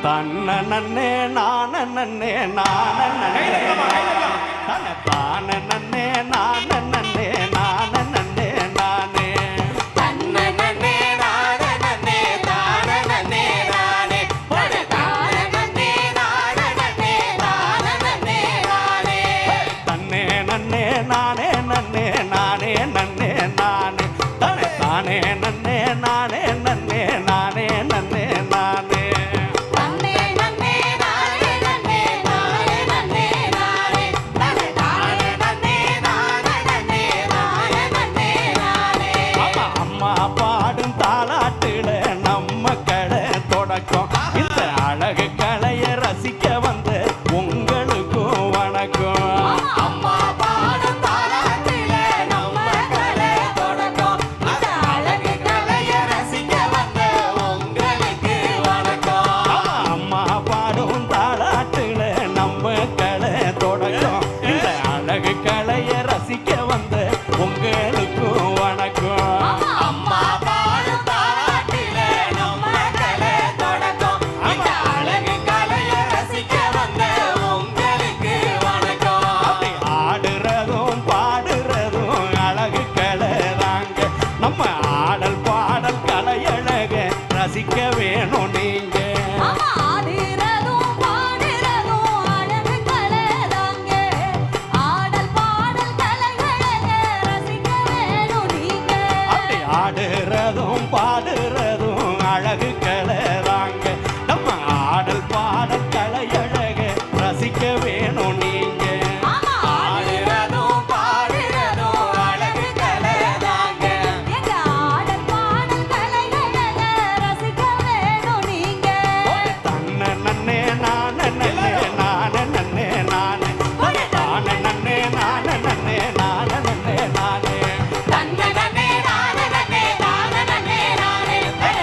தன்ன நன்னே நான நன்னே நான நன்னே தான நன்னே நான நன்னே நான நன்னே நானே தன்ன நன்னே நான நன்னே தான நன்னே நானே தான நன்னே நான நன்னே தான நன்னே நானே தன்னே நன்னே நானே நன்னே நானே நன்னே நானே தானே தானே நன்னே நானே நன்னே நானே நன்னே நானே பாடும் தாலாட்டுல நம்ம கடை தொடக்கம் இந்த அழகு கலைய ரசிக்க வந்த உங்களுக்கும் வணக்கம் அம்மா பாடும் தாலாட்டுல நம்ம கடை தொடக்கம் இந்த அழகு கலைய ரசிக்க வந்த உங்களுக்கு வணக்கம் அம்மா பாடும் தாலாட்டுல நம்ம கடை தொடக்கம் இந்த அழகு கலைய ரசிக்க வந்த உங்களுக்கும் வணக்கம் அம்மா பாடும் தாலாட்டுல நம்ம கடை தொடக்கம் இந்த அழகு கலைய ரசிக்க வந்த உங்களுக்கு வணக்கம் ஆடுறதும் பாடுறதும் அழகு கலைதாங்க நம்ம ஆடல் பாடல் கலையழக ரசிக்க வேணும் நீங்க ஆடுறதும் பாடுறதும் அழகு கலைதாங்க நம்ம ஆடல் பாடல் கலையழக ரசிக்க வேணும் நீங்க ஆடுறதும் பாடுறதும் அழகு கலைதாங்க எங்க ஆடல் பாடல் கலையழக ரசிக்க வேணும் நீங்க தன்ன நன்னே நான நன்னே நான நன்னே நானே தான நன்னே நான நன்னே நான நன்னே நானே தன்ன நன்னே நான நன்னே தான நன்னே நானே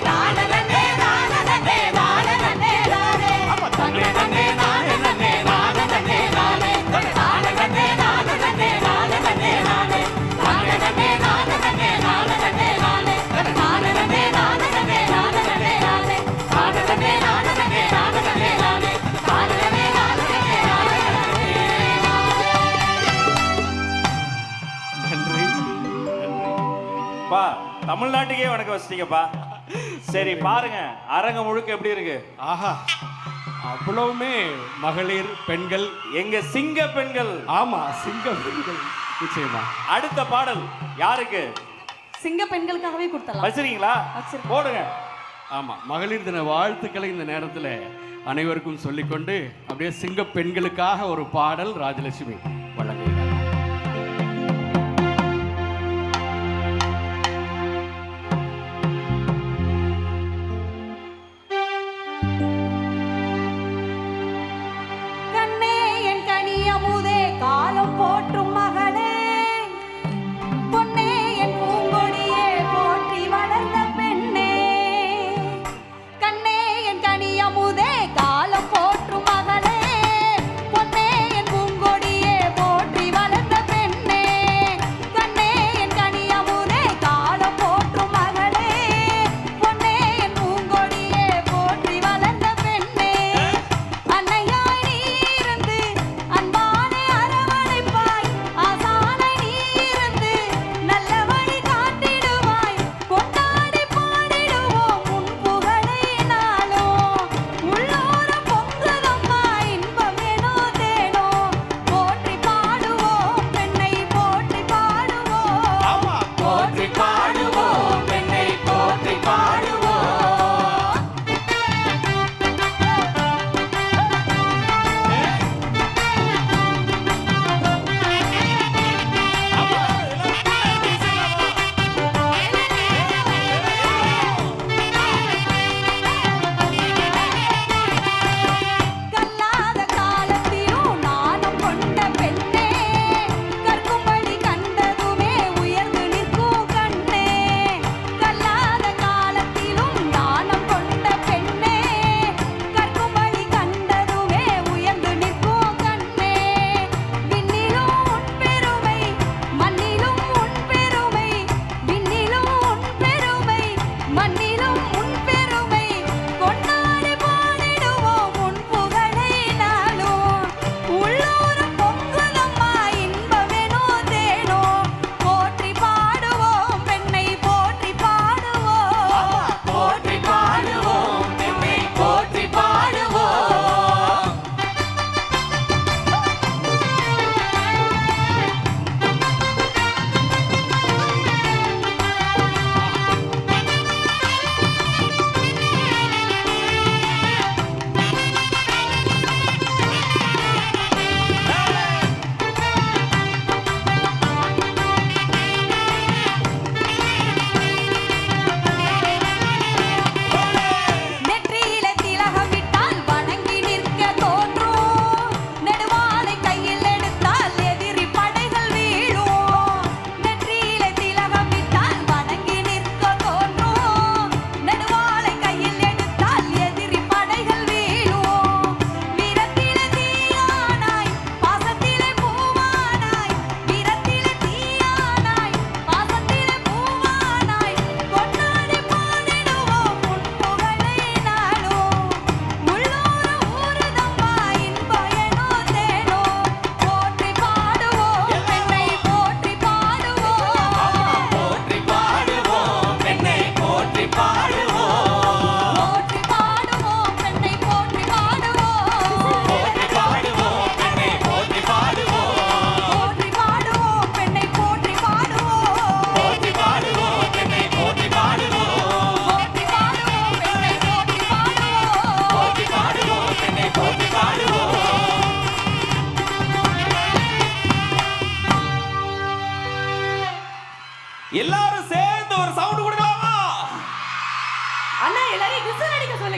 தான நன்னே நான நன்னே தான நன்னே நானே தன்னே நன்னே நானே நன்னே நான நன்னே நானே தான நன்னே நான நன்னே தான நன்னே நானே தான நன்னே நான நன்னே தான நன்னே நானே தான நன்னே நான நன்னே தான நன்னே நானே தான நன்னே நான நன்னே தான நன்னே நானே தான நன்னே நான நன்னே தான நன்றி பா தமிழ்நாட்டுக்கே வணக்கம் வச்சிட்டீங்கப்பா. சரி பாருங்க அரங்கம் முழுக்க எப்படி இருக்கு. ஆஹா அவ்வளவுமே மகளிர் பெண்கள் எங்க சிங்க பெண்கள். ஆமா சிங்க பெண்கள் நிச்சயமா. அடுத்த பாடல் யாருக்கு சிங்க பெண்களுக்காகவே கொடுத்தலாம் வச்சிருக்கீங்களா? போடுங்க. ஆமா மகளிர் தின வாழ்த்துக்களை இந்த நேரத்தில் அனைவருக்கும் சொல்லிக்கொண்டு அப்படியே சிங்க பெண்களுக்காக ஒரு பாடல் ராஜலட்சுமி வழங்குகிறார். கண்ணே என் கனியமுதே காலம் போற்றும் மகளே பொன்னே என் பூங்கொடியே போற்றி வளர்ந்த பெண்ணே கண்ணே என் கனியமுதே காலம் போற்றும் மகளே பொன்னே என் பூங்கொடியே போற்றி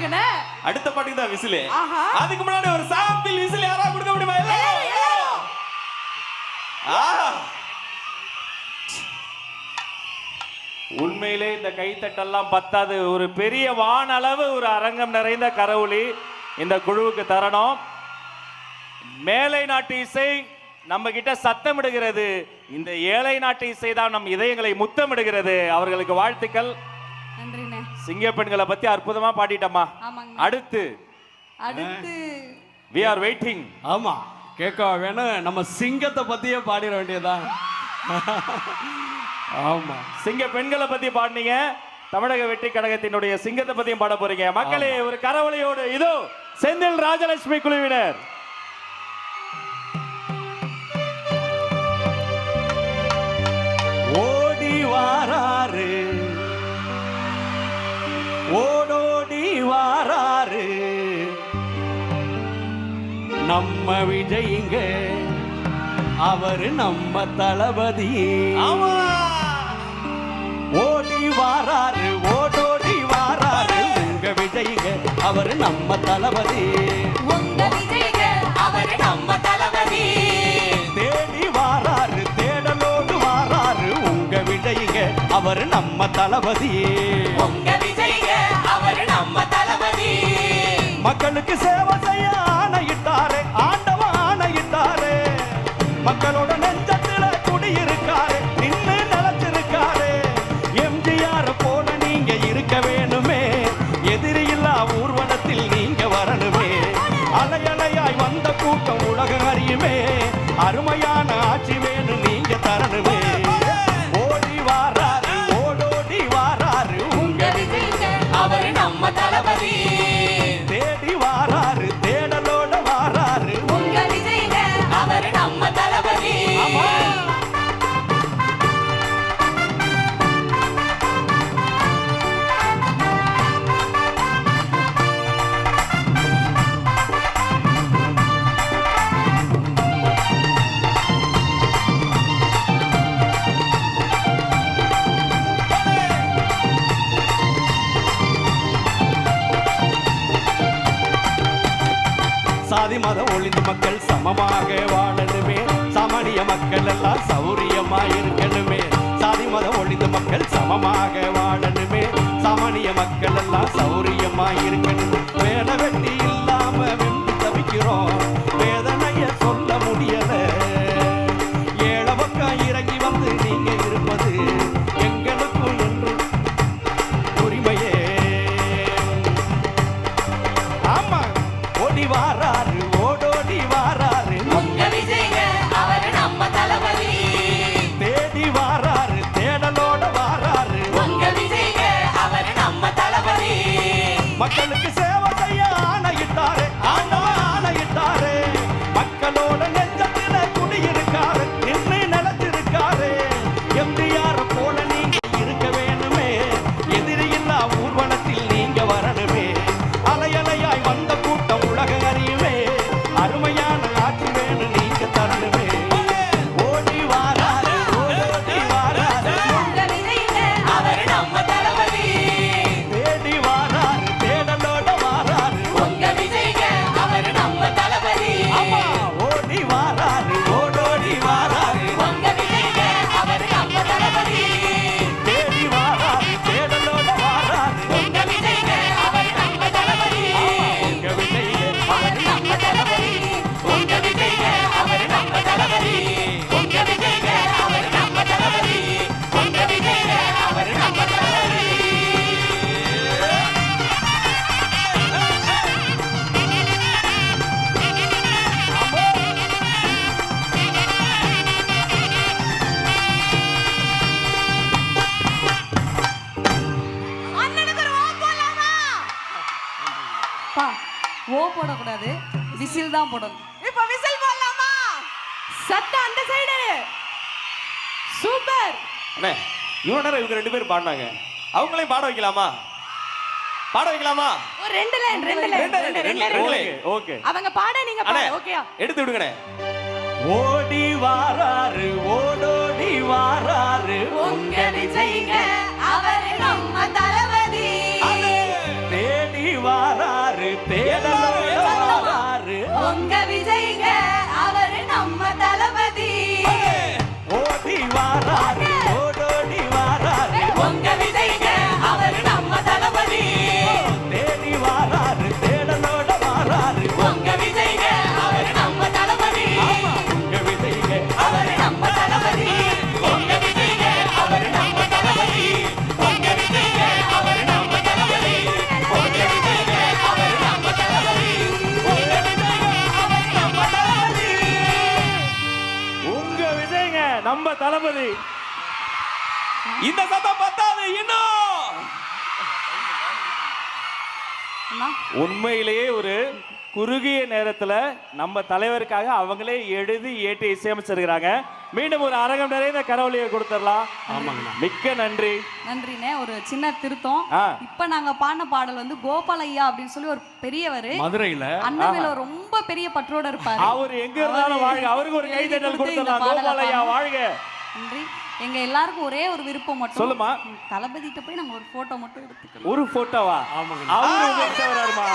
விசிலுங்கண்ணே. அடுத்த பாட்டுக்கு தான் விசில். ஆஹா. அதுக்கு முன்னாடி ஒரு சாம்பிள் விசில் யாரா கொடுக்க முடியுமா? உண்மையிலே இந்த கைத்தட்டெல்லாம் பத்தாது. ஒரு பெரிய வானளவு ஒரு அரங்கம் நிறைந்த கரவொலி இந்த குழுவுக்கு தரணும். மேலை நாட்டு இசை நம்ம கிட்ட சத்தமிடுகிறது. இந்த ஏழை நாட்டு இசை தான் நம் இதயங்களை முத்தமிடுகிறது. அவர்களுக்கு வாழ்த்துக்கள். நன்றிண்ணே. சிங்க பெண்களை பத்தி அற்புதமா பாடிட்டம்மா. ஆமாங்க. அடுத்து we are waiting. ஆமா, கேட்க வேணும். நம்ம சிங்கத்தை பத்தியே பாடிட வேண்டியதா? ஆமா, சிங்க பெண்களை பத்தி பாடினீங்க. தமிழக வெற்றி கழகத்தினுடைய சிங்கத்தை பத்தியும் பாட போறீங்க. மக்களே, ஒரு கரவொலியோடு இதோ செந்தில் ராஜலட்சுமி குழுவினர். ஓடி வாராரு, ஓடோடி வாராரு நம்ம விஜய்ங்க, அவரு நம்ம தளபதி. ஓடி வாராரு, ஓடோடி வாராரு உங்க விஜய்ங்க, அவரு நம்ம தளபதி. உங்க விஜய்ங்க, அவரு நம்ம தளபதி. தேடி வாராரு, தேடலோடு வாராரு உங்க விஜய்ங்க, அவரு நம்ம தளபதி. உங்க விஜய்ங்க, அவரு நம்ம தளபதி. மக்களுக்கு சேவை செய்ய ஆணையிட்டாரு, ஆண்டவன் ஆணையிட்டாரு. மக்களோட நெஞ்சத்துல குடியிருக்காரு, நின்னு நிலச்சிருக்காரு. எம்ஜிஆர் போல நீங்க இருக்க வேணுமே, எதிரியில்லா ஊர்வலத்தில் நீங்க வரணுமே. அலையலையாய் வந்த கூட்டம் உலகம் அறியுமே, அருமையான ஆட்சி வேணும் நீங்க தரணுமே. ஓடி வாராரு, ஓடோடி வாராரு உங்க விஜய்ங்க, அவரு நம்ம தளபதி. தேடி வாராரு, தேடலோட வாராரு உங்க விஜய்ங்க, அவரு நம்ம தளபதி. சாதி மத ஒளிந்து மக்கள் சமமாக வாழணுமே, சாமானிய மக்கள் எல்லாம் சௌரியமா இருக்கணுமே. சாதி மத ஒளிந்து மக்கள் சமமாக வாழணுமே, சாமானிய மக்கள் எல்லாம் சௌரியமா இருக்கணுமே. வேலை வெட்டி இல்லாம வெம்பி தவிக்கிறோம், வேதனைய சொல்ல முடியல. ஏழை பக்கம் இறங்கி வந்து நீங்க இருப்பது எங்களுக்கும் என்று உரிமையே. ஆமா, ஓடி வாராரு, ஓடோடி வாராரு உங்க விஜய்ங்க, அவரு நம்ம தளபதி. தேடி வாராரு, தேடலோட வாராரு உங்க விஜய்ங்க, அவரு நம்ம தளபதி. மக்களுக்கு சேவை செய்ய ஆணையிட்டாரு, ஆண்டவன் ஆணையிட்டாரு. மக்களோட நெஞ்சத்துல குடியிருக்காரு, நின்று நிலத்திருக்காரு. எம்ஜிஆர் போல நீங்க இருக்க வேணுமே, எதிரியில்லா ஊர்வலத்தில் நீங்க வரணுமே. அலையலையாய் வந்த கூட்டம் உலகம் அறியுமே, அருமையான ஆட்சி வேணும் நீங்க தரணுமே. ஓடி வாராரு, ஓடோடி வாராரு உங்க விஜய்ங்க, அவரு நம்ம தளபதி. தேடி வாராரு, தேடலோட வாராரு உங்க விஜய்ங்க, அவரு நம்ம தளபதி. ஆமா, ஓடி வாராரு, ஓடோடி வாராரு உங்க விஜய்ங்க, அவரு நம்ம தளபதி. தேடி வாராரு, தேடலோட வாராரு உங்க விஜய்ங்க, அவரு நம்ம தளபதி. உங்க விஜய்ங்க, அவரு நம்ம தளபதி. உங்க விஜய்ங்க, அவரு நம்ம தளபதி. உங்க விஜய்ங்க, அவரு நம்ம தளபதி. உங்க விஜய்ங்க, அவரு நம்ம தளபதி. பா, ஓ போடக்கூடாது, விசில் தான் போடணும். இப்ப விசில் போடலாமா? சத்தம் அந்த சைடு. சூப்பர். அண்ணே, இவ்வளவு நேரம் இவங்க ரெண்டு பேரும் பாடினாங்க, அவங்களையும் பாட வைக்கலாமா? பாட வைக்கலாமா? ஒரு ரெண்டு லைன். ஓகே. அவங்க பாட நீங்க அண்ணே, பாட. ஓகேயா? எடுத்து விடுங்கண்ணே. ஓடி வாராரு, ஓடோடி வாராரு உங்க விஜய்ங்க, அவரு நம்ம தளபதி. தேடி வாராரு தேடலோட வாராரு உங்க விஜய்ங்க அவரு நம்ம தளபதி ஓடி வாராரு ஓடோடி வாராரு உங்க விஜய்ங்க அவரு நம்ம தளபதி தேடி வாராரு தேடலோட வாராரு உங்க விஜய்ங்க அவரு நம்ம தளபதி உங்க விஜய்ங்க அவரு நம்ம தளபதி உங்க விஜய்ங்க அவரு நம்ம தளபதி உங்க விஜய்ங்க அவரு நம்ம தளபதி உங்க விஜய்ங்க அவரு நம்ம தளபதி உங்க விஜய்ங்க அவரு நம்ம தளபதி உங்க விஜய்ங்க நம்ம தளபதி. இந்த சத்தம் பத்தாது இன்னும். அண்ணா உண்மையிலேயே ஒரு குறுகிய நேரத்துல நம்ம தலைவருக்காக அவங்களே எழுதி ஏற்றி இசையமைச்சிருக்கிறாங்க. மீண்டும் ஒரு அரங்கம் நிறைந்த கரவொலியை கொடுத்துடலாம். ஆமாங்கண்ணா. மிக்க நன்றி. நன்றிண்ணே. ஒரு சின்ன திருத்தம். ஆ. இப்ப நாங்க பாடின பாடல் வந்து கோபாலையா அப்படின்னு சொல்லி ஒரு பெரியவர் மதுரையில அண்ணன் மேல ரொம்ப பெரிய பற்றோட இருப்பாரு. அவர் எங்க இருந்தாலும் வாழ்க. அவருக்கு ஒரு கைதட்டல் கொடுத்துடலாம். கோபாலையா வாழ்க. நன்றி. எங்க எல்லாருக்கும் ஒரே ஒரு விருப்பம் மட்டும். சொல்லுமா. தளபதிட்ட போய் நாங்க ஒரு போட்டோ மட்டும் எடுத்துக்கிறோம். ஒரு போட்டோவா? ஆமாங்க. அவரு வராருமா.